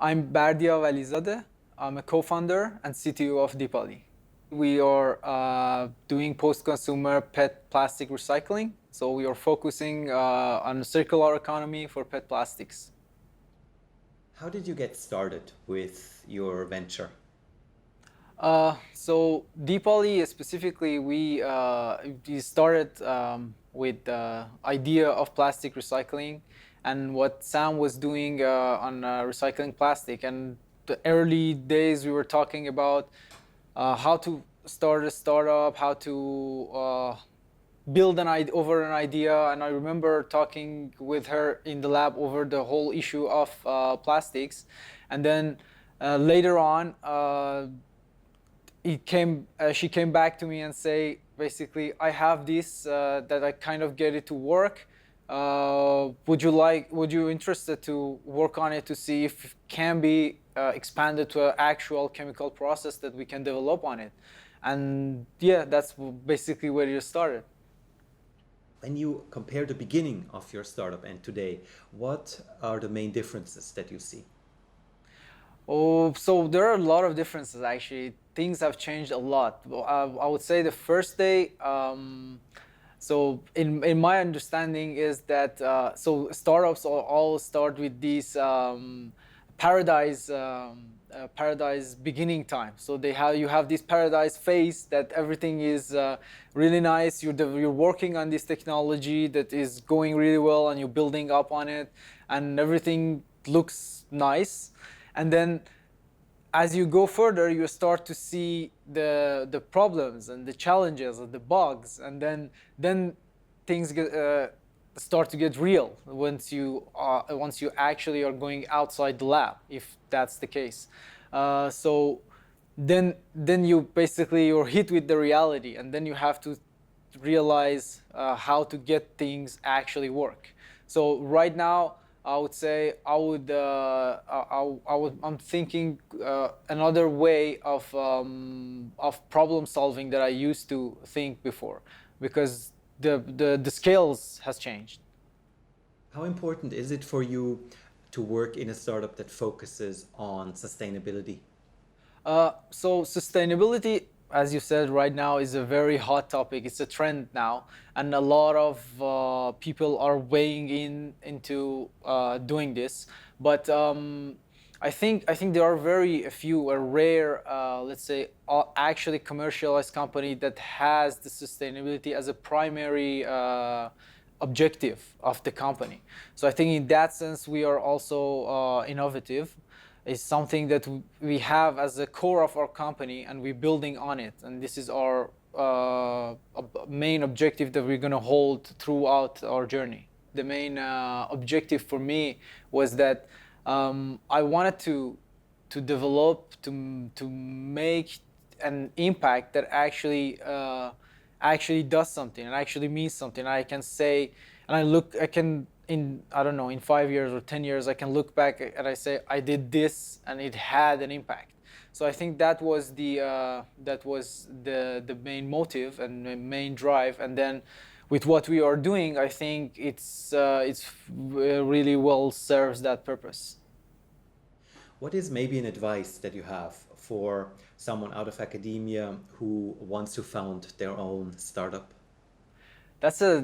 I'm Bardiya Valizadeh. I'm a co-founder and CTO of DePoly. We are doing post-consumer PET plastic recycling. So we are focusing on a circular economy for PET plastics. How did you get started with your venture? So DePoly specifically, we started with the idea of plastic recycling and what Sam was doing on recycling plastic. And the early days we were talking about how to start a startup, how to build an idea. And I remember talking with her in the lab over the whole issue of plastics. And then later on, she came back to me and say, basically, I have this that I kind of get it to work. Would you interested to work on it to see if it can be expanded to an actual chemical process that we can develop on it? And yeah, that's basically where you started. When you compare the beginning of your startup and today, what are the main differences that you see? Oh, so there are a lot of differences actually. Things have changed a lot. I would say the first day, so in my understanding is that so startups all start with these paradise beginning time. So you have this paradise phase that everything is really nice. You're working on this technology that is going really well, and you're building up on it, and everything looks nice. And then as you go further, you start to see the problems and the challenges and the bugs, and then things start to get real once you actually are going outside the lab, if that's the case. So then you're hit with the reality, and then you have to realize how to get things actually work. So right now, I would say I'm thinking another way of problem solving that I used to think before, because the scales has changed. How important is it for you to work in a startup that focuses on sustainability? So sustainability, as you said, right now is a very hot topic. It's a trend now, and a lot of people are weighing into doing this. But I think there are very few, a rare, let's say, actually commercialized company that has the sustainability as a primary objective of the company. So I think in that sense we are also innovative. Is something that we have as a core of our company, and we're building on it. And this is our main objective that we're going to hold throughout our journey. The main objective for me was that I wanted to develop, to make an impact that actually does something and actually means something. I can say, and I can, I don't know, in 5 years or 10 years, I can look back and I say, I did this and it had an impact. So I think that was the main motive and the main drive. And then with what we are doing, I think it's really well serves that purpose. What is maybe an advice that you have for someone out of academia who wants to found their own startup? That's a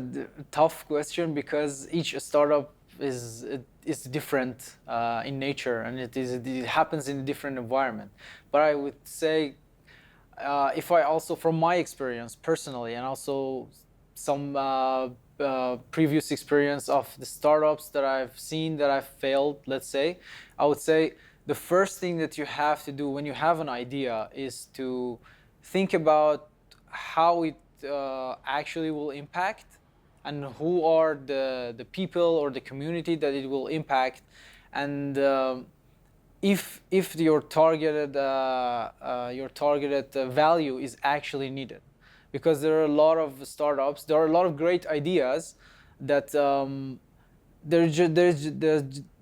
tough question, because each startup is different in nature, and it happens in a different environment. But I would say, if I also, from my experience personally, and also some previous experience of the startups that I've seen that I've failed, let's say, I would say the first thing that you have to do when you have an idea is to think about how it actually will impact, and who are the people or the community that it will impact, and if your targeted value is actually needed. Because there are a lot of startups, there are a lot of great ideas that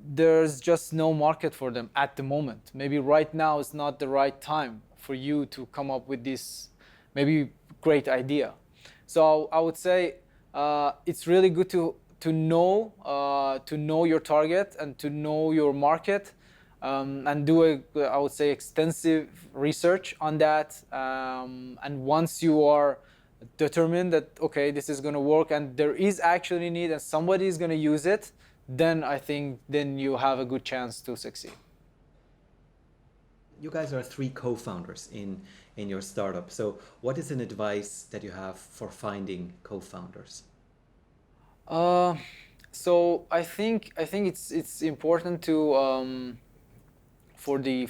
there's just no market for them at the moment. Maybe right now is not the right time for you to come up with this maybe great idea. So I would say it's really good to know your target and to know your market, and do I would say, extensive research on that. And once you are determined that, okay, this is going to work and there is actually need and somebody is going to use it, then I think then you have a good chance to succeed. You guys are three co-founders in your startup. So what is an advice that you have for finding co-founders? Uh, so I think it's important to for the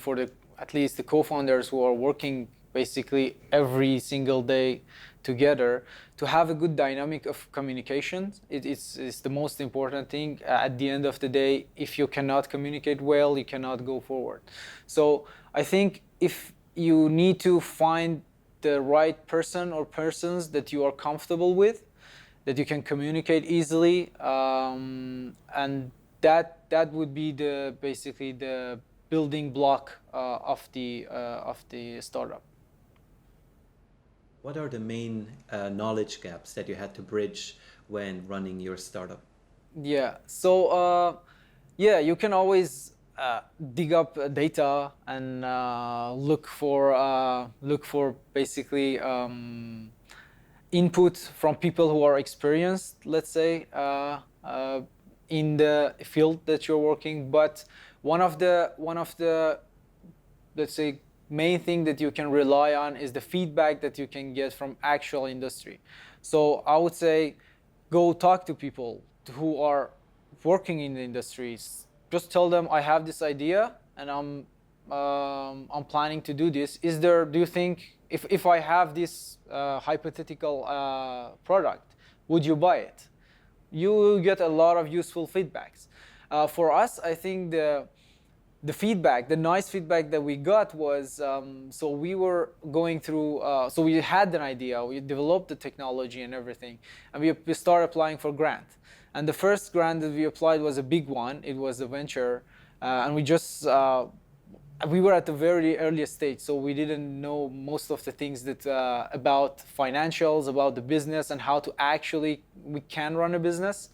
at least the co-founders who are working basically every single day together, to have a good dynamic of communication. It's the most important thing. At the end of the day, if you cannot communicate well, you cannot go forward. So I think if you need to find the right person or persons that you are comfortable with, that you can communicate easily, and that would be the basically the building block of the startup. What are the main knowledge gaps that you had to bridge when running your startup? Yeah. So yeah, you can always dig up data and look for basically input from people who are experienced, let's say, in the field that you're working. But one of the let's say main thing that you can rely on is the feedback that you can get from actual industry. So I would say go talk to people who are working in the industries. Just tell them, I have this idea and I'm planning to do this. Do you think if I have this hypothetical product, would you buy it? You will get a lot of useful feedbacks. For us, I think the feedback, the nice feedback that we got was, so we were going through, so we had an idea, we developed the technology and everything, and we started applying for grant. And the first grant that we applied was a big one. It was a venture, and we were at the very earliest stage, so we didn't know most of the things that about financials, about the business, and how to actually we can run a business.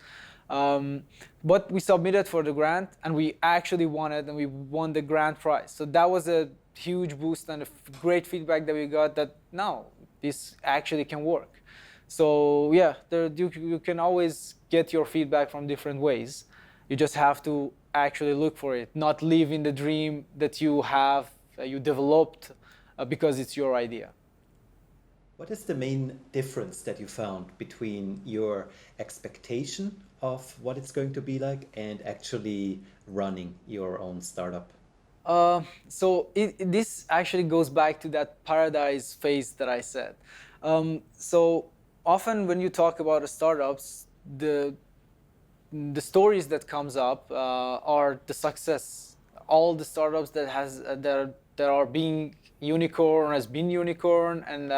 But we submitted for the grant and we actually won it, and we won the grant prize. So that was a huge boost and a great feedback that we got that now this actually can work. So yeah, you can always get your feedback from different ways. You just have to actually look for it, not live in the dream that you have, you developed because it's your idea. What is the main difference that you found between your expectation of what it's going to be like and actually running your own startup? So this actually goes back to that paradise phase that I said. So often when you talk about startups, the stories that comes up are the success. All the startups that are being unicorn has been unicorn, and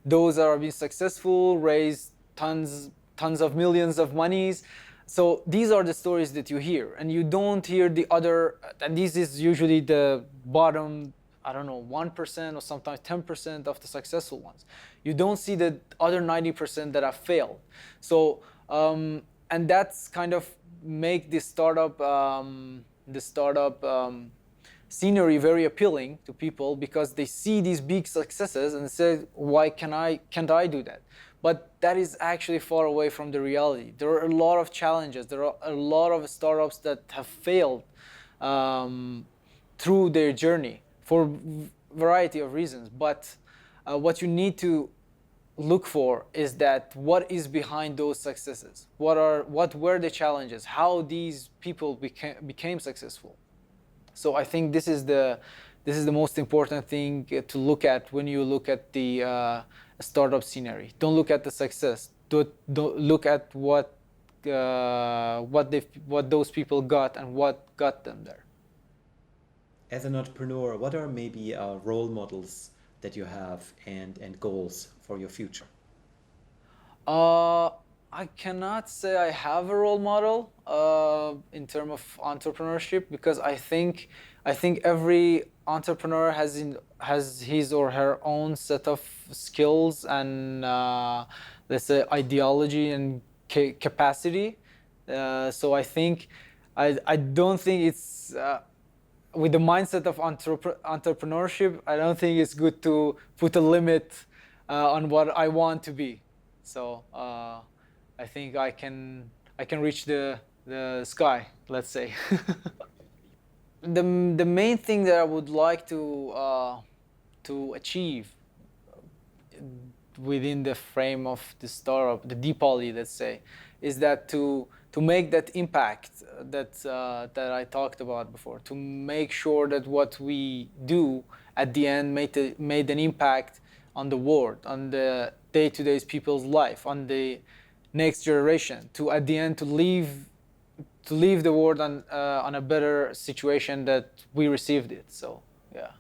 those that are being successful raise tons of millions of monies. So these are the stories that you hear, and you don't hear the other. And this is usually the bottom, I don't know, 1% or sometimes 10% of the successful ones. You don't see the other 90% that have failed. So and that's kind of make the startup scenery very appealing to people, because they see these big successes and say, why can't I do that? But that is actually far away from the reality. There are a lot of challenges. There are a lot of startups that have failed through their journey for variety of reasons. But what you need to look for is that what is behind those successes. What were the challenges? How these people became successful. So I think this is the most important thing to look at when you look at the startup scenery. Don't look at the success. Don't look at what those people got and what got them there. As an entrepreneur, what are maybe role models that you have and goals for your future? I cannot say I have a role model in terms of entrepreneurship, because I think every entrepreneur has his or her own set of skills and let's say ideology and capacity. So I don't think it's with the mindset of entrepreneurship, I don't think it's good to put a limit on what I want to be. So I think I can reach the sky, let's say. The main thing that I would like to achieve within the frame of the startup, the DePoly, let's say, is that to make that impact that I talked about before, to make sure that what we do at the end made an impact on the world, on the day-to-day people's life, on the next generation, to at the end to leave the world on a better situation that we received it. So yeah.